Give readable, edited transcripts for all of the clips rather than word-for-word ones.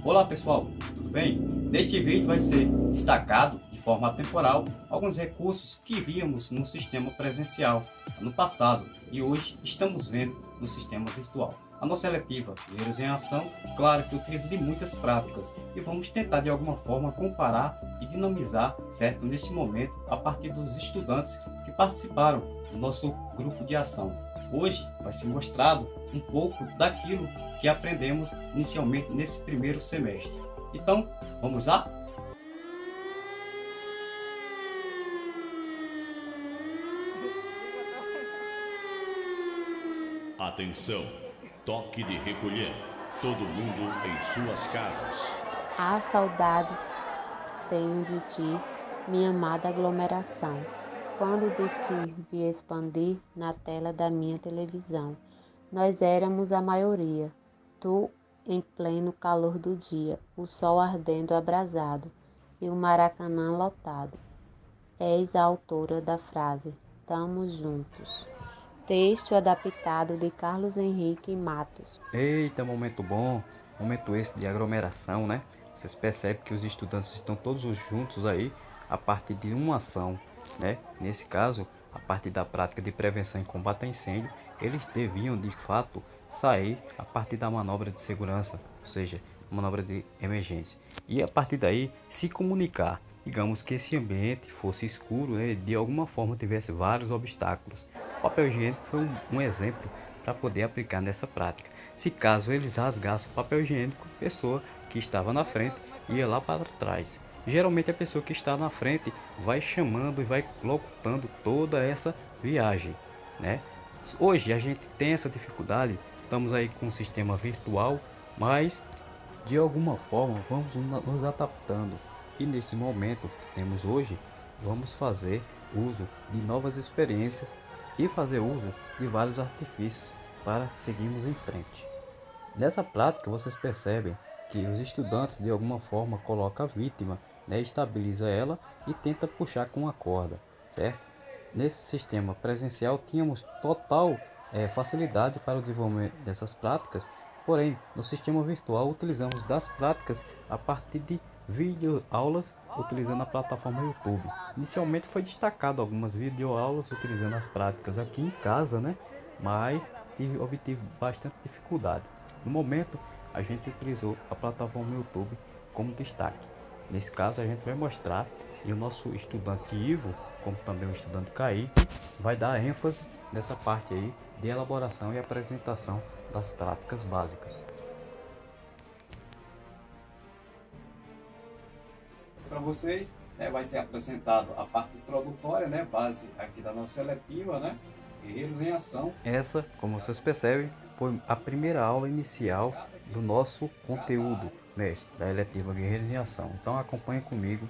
Olá pessoal, tudo bem? Neste vídeo vai ser destacado de forma temporal alguns recursos que víamos no sistema presencial no passado e hoje estamos vendo no sistema virtual. A nossa eletiva Guerreiros em Ação, claro que utiliza de muitas práticas e vamos tentar de alguma forma comparar e dinamizar, certo, nesse momento a partir dos estudantes que participaram do nosso grupo de ação. Hoje vai ser mostrado um pouco daquilo que aprendemos inicialmente nesse primeiro semestre. Então, vamos lá? Atenção, toque de recolher. Todo mundo em suas casas. Ah, saudades tenho de ti, minha amada aglomeração. Quando de ti vi expandir na tela da minha televisão, nós éramos a maioria, tu em pleno calor do dia, o sol ardendo abrasado e o Maracanã lotado. És a autora da frase, tamo juntos. Texto adaptado de Carlos Henrique Matos. Eita, momento bom, momento esse de aglomeração, né? Vocês percebem que os estudantes estão todos juntos aí a partir de uma ação, né? Nesse caso, a partir da prática de prevenção e combate a incêndio, eles deviam de fato sair a partir da manobra de segurança, ou seja, manobra de emergência, e a partir daí se comunicar. Digamos que esse ambiente fosse escuro, né, de alguma forma tivesse vários obstáculos. O papel higiênico foi um exemplo para poder aplicar nessa prática. Se caso eles rasgassem o papel higiênico, a pessoa que estava na frente ia lá para trás. Geralmente a pessoa que está na frente vai chamando e vai locutando toda essa viagem, né? Hoje a gente tem essa dificuldade, estamos aí com um sistema virtual, mas de alguma forma vamos nos adaptando. E nesse momento que temos hoje, vamos fazer uso de novas experiências e fazer uso de vários artifícios para seguirmos em frente. Nessa prática vocês percebem que os estudantes de alguma forma colocam a vítima, né, estabiliza ela e tenta puxar com a corda, certo? Nesse sistema presencial tínhamos total facilidade para o desenvolvimento dessas práticas, porém no sistema virtual utilizamos das práticas a partir de videoaulas utilizando a plataforma YouTube. Inicialmente foi destacado algumas videoaulas utilizando as práticas aqui em casa, né? Mas obtive bastante dificuldade. No momento a gente utilizou a plataforma YouTube como destaque. Nesse caso a gente vai mostrar e o nosso estudante Ivo, como também o estudante Kaique, vai dar ênfase nessa parte aí de elaboração e apresentação das práticas básicas. Para vocês, vai ser apresentado a parte introdutória, né, base aqui da nossa eletiva, né, Guerreiros em Ação. Essa, como vocês percebem, foi a primeira aula inicial do nosso conteúdo, né, da eletiva Guerreiros em Ação. Então acompanhe comigo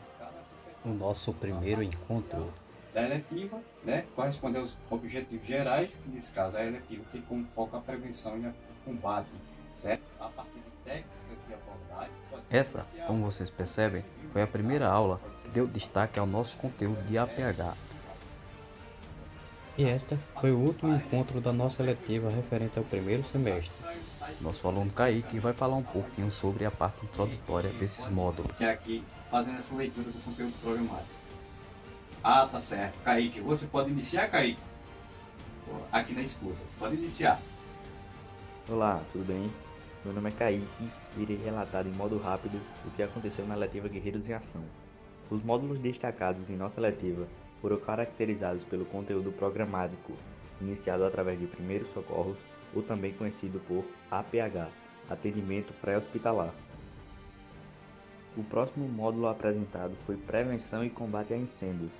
o nosso primeiro encontro da eletiva, né, corresponde aos objetivos gerais, que nesse caso a eletiva tem como foco a prevenção e o combate, certo? A partir de técnicas de abordagem. Essa, como vocês percebem, foi a primeira aula que deu destaque ao nosso conteúdo de APH. E esta foi o último encontro da nossa eletiva referente ao primeiro semestre. Nosso aluno Kaique vai falar um pouquinho sobre a parte introdutória desses módulos. Aqui fazendo essa leitura do conteúdo programático. Ah, tá certo. Kaique, você pode iniciar, Kaique? Aqui na escuta. Pode iniciar. Olá, tudo bem? Meu nome é Kaique e irei relatar em modo rápido o que aconteceu na eletiva Guerreiros em Ação. Os módulos destacados em nossa eletiva foram caracterizados pelo conteúdo programático, iniciado através de primeiros socorros, ou também conhecido por APH, Atendimento Pré-Hospitalar. O próximo módulo apresentado foi Prevenção e Combate a Incêndios.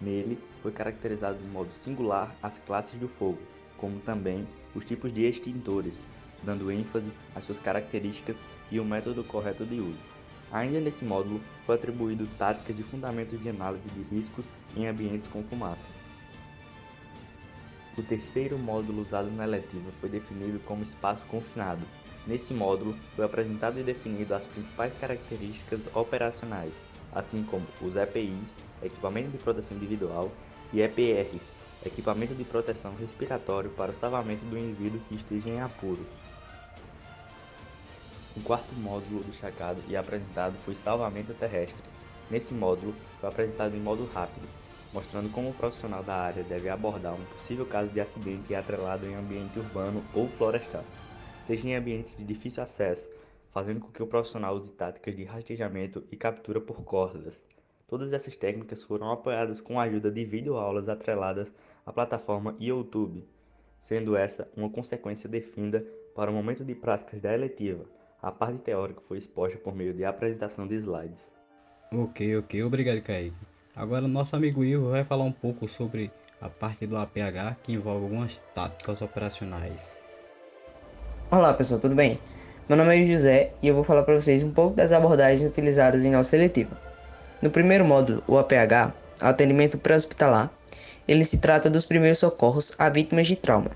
Nele, foi caracterizado de modo singular as classes do fogo, como também os tipos de extintores, dando ênfase às suas características e o método correto de uso. Ainda nesse módulo, foi atribuído táticas de fundamentos de análise de riscos em ambientes com fumaça. O terceiro módulo usado na eletiva foi definido como espaço confinado. Nesse módulo, foi apresentado e definido as principais características operacionais, assim como os EPIs, Equipamento de Proteção Individual, e EPRs, Equipamento de Proteção Respiratório para o salvamento do indivíduo que esteja em apuros. O quarto módulo destacado e apresentado foi salvamento terrestre. Nesse módulo, foi apresentado em modo rápido, mostrando como o profissional da área deve abordar um possível caso de acidente atrelado em ambiente urbano ou florestal, seja em ambiente de difícil acesso, fazendo com que o profissional use táticas de rastreamento e captura por cordas. Todas essas técnicas foram apoiadas com a ajuda de videoaulas atreladas à plataforma YouTube, sendo essa uma consequência definida para o momento de práticas da eletiva. A parte teórica foi exposta por meio de apresentação de slides. Ok, obrigado, Kaique. Agora, nosso amigo Ivo vai falar um pouco sobre a parte do APH, que envolve algumas táticas operacionais. Olá pessoal, tudo bem? Meu nome é José e eu vou falar para vocês um pouco das abordagens utilizadas em nossa seletiva. No primeiro módulo, o APH, atendimento pré-hospitalar, ele se trata dos primeiros socorros a vítimas de trauma.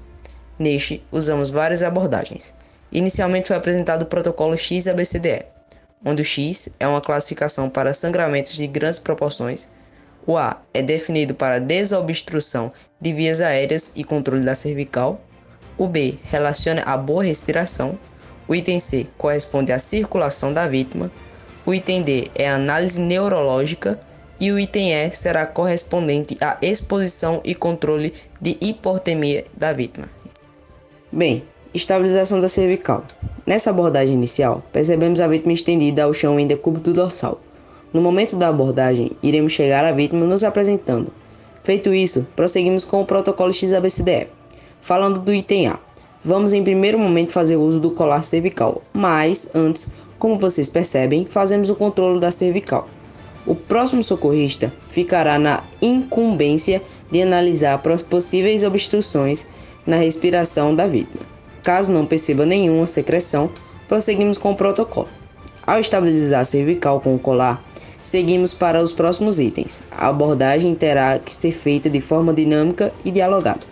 Neste, usamos várias abordagens. Inicialmente foi apresentado o protocolo X-ABCDE, onde o X é uma classificação para sangramentos de grandes proporções, o A é definido para desobstrução de vias aéreas e controle da cervical, o B relaciona a boa respiração, o item C corresponde à circulação da vítima, o item D é a análise neurológica e o item E será correspondente à exposição e controle de hipotermia da vítima. Bem, estabilização da cervical. Nessa abordagem inicial, percebemos a vítima estendida ao chão em decúbito dorsal. No momento da abordagem, iremos chegar à vítima nos apresentando. Feito isso, prosseguimos com o protocolo X-ABCDE. Falando do item A, vamos em primeiro momento fazer uso do colar cervical, mas antes, como vocês percebem, fazemos o controle da cervical. O próximo socorrista ficará na incumbência de analisar possíveis obstruções na respiração da vítima. Caso não perceba nenhuma secreção, prosseguimos com o protocolo. Ao estabilizar a cervical com o colar, seguimos para os próximos itens. A abordagem terá que ser feita de forma dinâmica e dialogada.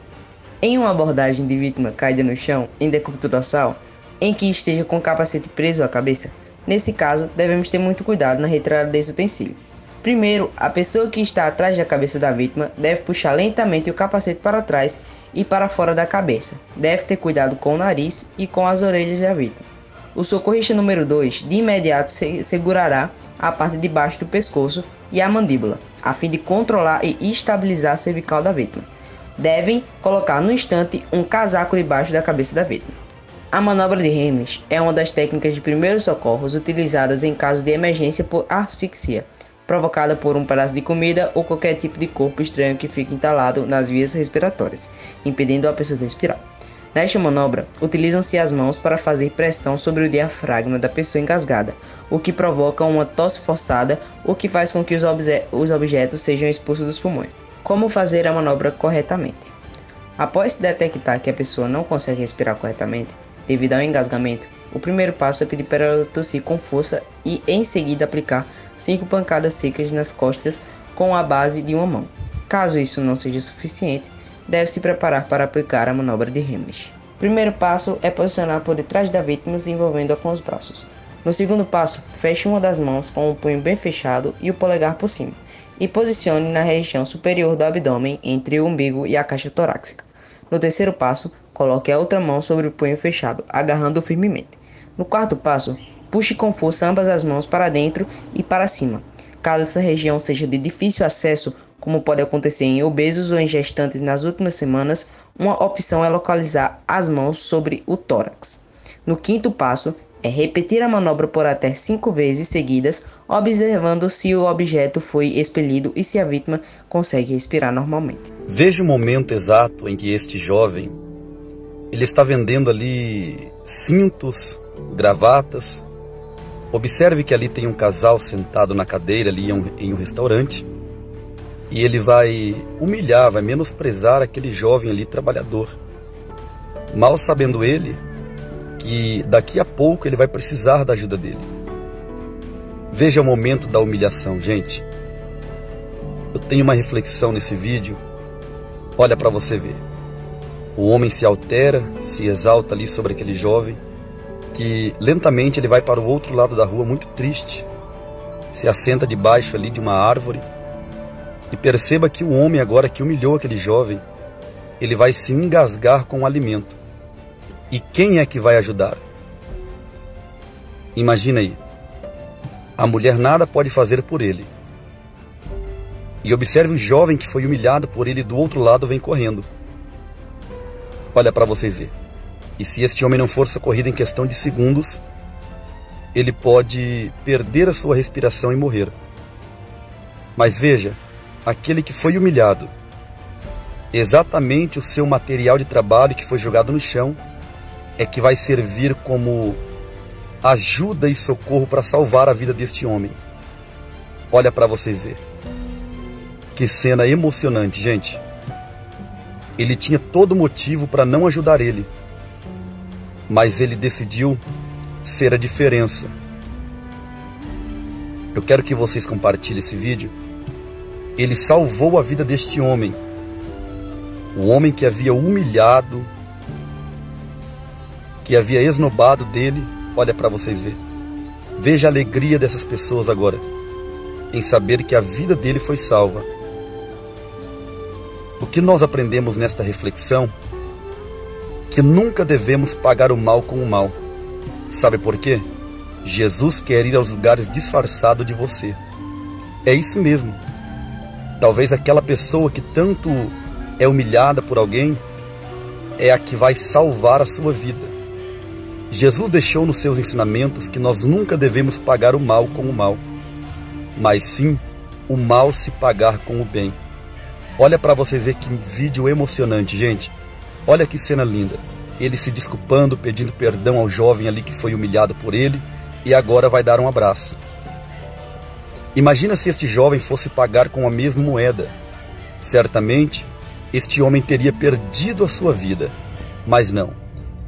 Em uma abordagem de vítima caída no chão, em decúbito dorsal, em que esteja com o capacete preso à cabeça, nesse caso, devemos ter muito cuidado na retirada desse utensílio. Primeiro, a pessoa que está atrás da cabeça da vítima deve puxar lentamente o capacete para trás e para fora da cabeça. Deve ter cuidado com o nariz e com as orelhas da vítima. O socorrista número 2 de imediato segurará a parte de baixo do pescoço e a mandíbula, a fim de controlar e estabilizar a cervical da vítima. Devem colocar no instante um casaco debaixo da cabeça da vítima. A manobra de Heimlich é uma das técnicas de primeiros socorros utilizadas em caso de emergência por asfixia, provocada por um pedaço de comida ou qualquer tipo de corpo estranho que fique entalado nas vias respiratórias, impedindo a pessoa de respirar. Nesta manobra, utilizam-se as mãos para fazer pressão sobre o diafragma da pessoa engasgada, o que provoca uma tosse forçada, o que faz com que os objetos sejam expulsos dos pulmões. Como fazer a manobra corretamente? Após se detectar que a pessoa não consegue respirar corretamente, devido ao engasgamento, o primeiro passo é pedir para ela tossir com força e em seguida aplicar 5 pancadas secas nas costas com a base de uma mão. Caso isso não seja suficiente, deve se preparar para aplicar a manobra de Heimlich. O primeiro passo é posicionar por detrás da vítima envolvendo-a com os braços. No segundo passo, feche uma das mãos com o punho bem fechado e o polegar por cima, e posicione na região superior do abdômen entre o umbigo e a caixa torácica. No terceiro passo, coloque a outra mão sobre o punho fechado, agarrando-o firmemente. No quarto passo, puxe com força ambas as mãos para dentro e para cima. Caso essa região seja de difícil acesso, como pode acontecer em obesos ou em gestantes nas últimas semanas, uma opção é localizar as mãos sobre o tórax. No quinto passo, é repetir a manobra por até 5 vezes seguidas, observando se o objeto foi expelido e se a vítima consegue respirar normalmente. Veja o momento exato em que este jovem ele está vendendo ali cintos, gravatas. Observe que ali tem um casal sentado na cadeira ali em um restaurante. E ele vai humilhar, vai menosprezar aquele jovem ali trabalhador. Mal sabendo ele que daqui a pouco ele vai precisar da ajuda dele. Veja o momento da humilhação, gente. Eu tenho uma reflexão nesse vídeo. Olha para você ver. O homem se altera, se exalta ali sobre aquele jovem, que lentamente ele vai para o outro lado da rua muito triste. Se assenta debaixo ali de uma árvore. E perceba que o homem agora que humilhou aquele jovem, ele vai se engasgar com o alimento. E quem é que vai ajudar? Imagina aí, a mulher nada pode fazer por ele. E observe o jovem que foi humilhado por ele do outro lado vem correndo. Olha para vocês verem. E se este homem não for socorrido em questão de segundos, ele pode perder a sua respiração e morrer. Mas veja, aquele que foi humilhado, exatamente o seu material de trabalho que foi jogado no chão, é que vai servir como ajuda e socorro para salvar a vida deste homem. Olha para vocês verem. Que cena emocionante, gente. Ele tinha todo motivo para não ajudar ele, mas ele decidiu ser a diferença. Eu quero que vocês compartilhem esse vídeo. Ele salvou a vida deste homem. O homem que havia humilhado, que havia esnobado dele. Olha para vocês verem. Veja a alegria dessas pessoas agora, em saber que a vida dele foi salva. O que nós aprendemos nesta reflexão? Que nunca devemos pagar o mal com o mal. Sabe por quê? Jesus quer ir aos lugares disfarçado de você. É isso mesmo. Talvez aquela pessoa que tanto é humilhada por alguém é a que vai salvar a sua vida. Jesus deixou nos seus ensinamentos que nós nunca devemos pagar o mal com o mal, mas sim o mal se pagar com o bem. Olha para vocês verem que vídeo emocionante, gente. Olha que cena linda. Ele se desculpando, pedindo perdão ao jovem ali que foi humilhado por ele e agora vai dar um abraço. Imagina se este jovem fosse pagar com a mesma moeda. Certamente, este homem teria perdido a sua vida. Mas não.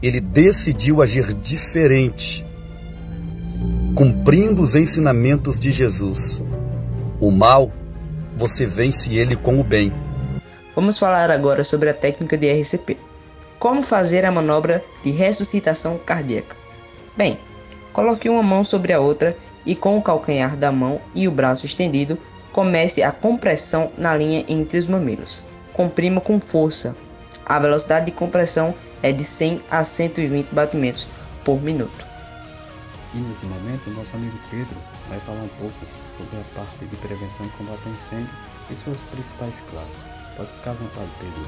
Ele decidiu agir diferente, cumprindo os ensinamentos de Jesus. O mal, você vence ele com o bem. Vamos falar agora sobre a técnica de RCP. Como fazer a manobra de ressuscitação cardíaca? Bem, coloque uma mão sobre a outra e com o calcanhar da mão e o braço estendido, comece a compressão na linha entre os mamilos. Comprima com força. A velocidade de compressão é de 100 a 120 batimentos por minuto. E nesse momento, nosso amigo Pedro vai falar um pouco sobre a parte de prevenção e combate a incêndio e suas principais classes. Pode ficar à vontade, Pedro.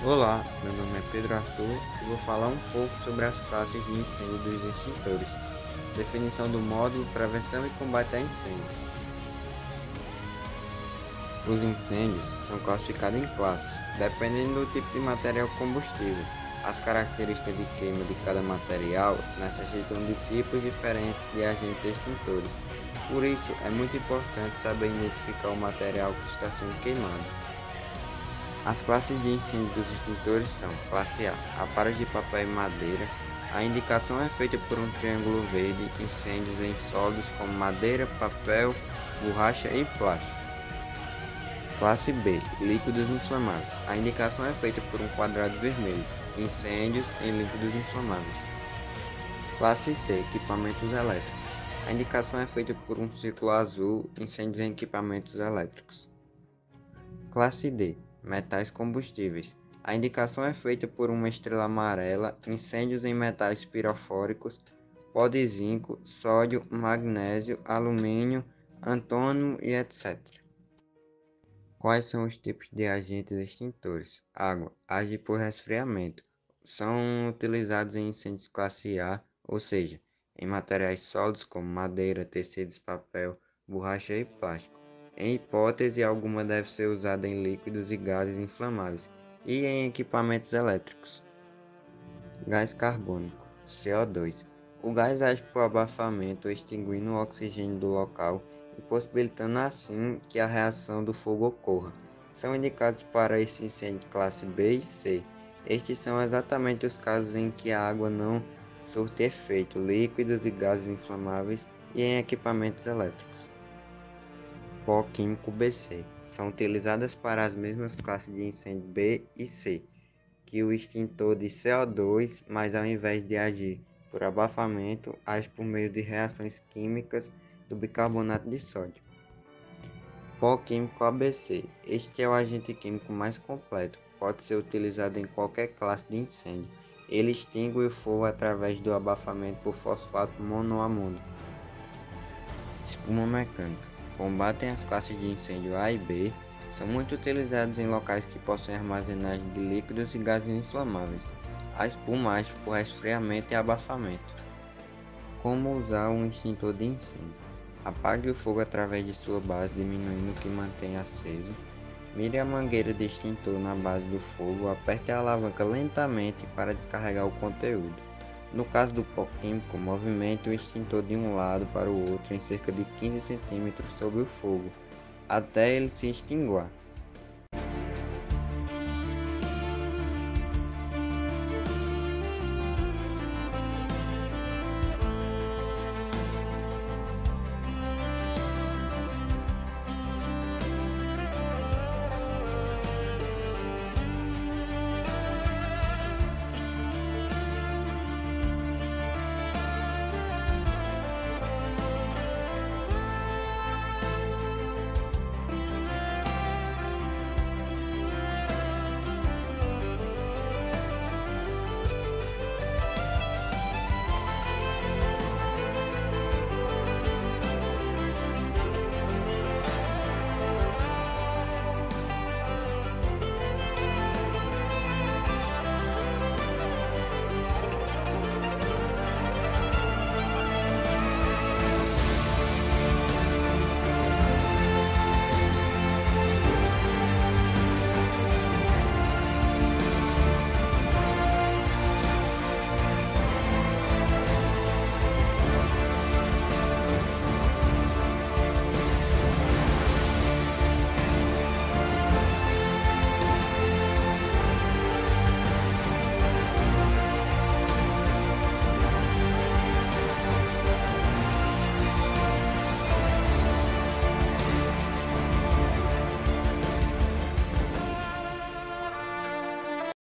Olá, meu nome é Pedro Arthur e vou falar um pouco sobre as classes de incêndio dos extintores. Definição do módulo Prevenção e Combate a Incêndio. Os incêndios são classificados em classes, dependendo do tipo de material combustível. As características de queima de cada material necessitam de tipos diferentes de agentes extintores. Por isso, é muito importante saber identificar o material que está sendo queimado. As classes de incêndio dos extintores são: classe A, aparelhos de papel e madeira. A indicação é feita por um triângulo verde, incêndios em sólidos como madeira, papel, borracha e plástico. Classe B, líquidos inflamáveis. A indicação é feita por um quadrado vermelho, incêndios em líquidos inflamáveis. Classe C, equipamentos elétricos. A indicação é feita por um círculo azul, incêndios em equipamentos elétricos. Classe D, metais combustíveis. A indicação é feita por uma estrela amarela, incêndios em metais pirofóricos, pó de zinco, sódio, magnésio, alumínio, antônimo e etc. Quais são os tipos de agentes extintores? Água. Age por resfriamento. São utilizados em incêndios classe A, ou seja, em materiais sólidos como madeira, tecidos, papel, borracha e plástico. Em hipótese alguma deve ser usada em líquidos e gases inflamáveis e em equipamentos elétricos. Gás carbônico, CO2. O gás age por abafamento, extinguindo o oxigênio do local e possibilitando assim que a reação do fogo ocorra. São indicados para esse incêndio classe B e C. Estes são exatamente os casos em que a água não surte efeito, líquidos e gases inflamáveis e em equipamentos elétricos. Pó químico BC. São utilizadas para as mesmas classes de incêndio B e C que o extintor de CO2, mas ao invés de agir por abafamento, age por meio de reações químicas do bicarbonato de sódio. Pó químico ABC. Este é o agente químico mais completo. Pode ser utilizado em qualquer classe de incêndio. Ele extingue o fogo através do abafamento por fosfato monoamônico. Espuma mecânica. Combatem as classes de incêndio A e B. São muito utilizados em locais que possuem armazenagem de líquidos e gases inflamáveis. A espuma age por resfriamento e abafamento. Como usar um extintor de incêndio? Apague o fogo através de sua base, diminuindo o que mantém aceso. Mire a mangueira de extintor na base do fogo, aperte a alavanca lentamente para descarregar o conteúdo. No caso do pó químico, movimente o extintor de um lado para o outro em cerca de 15 cm sobre o fogo, até ele se extinguir.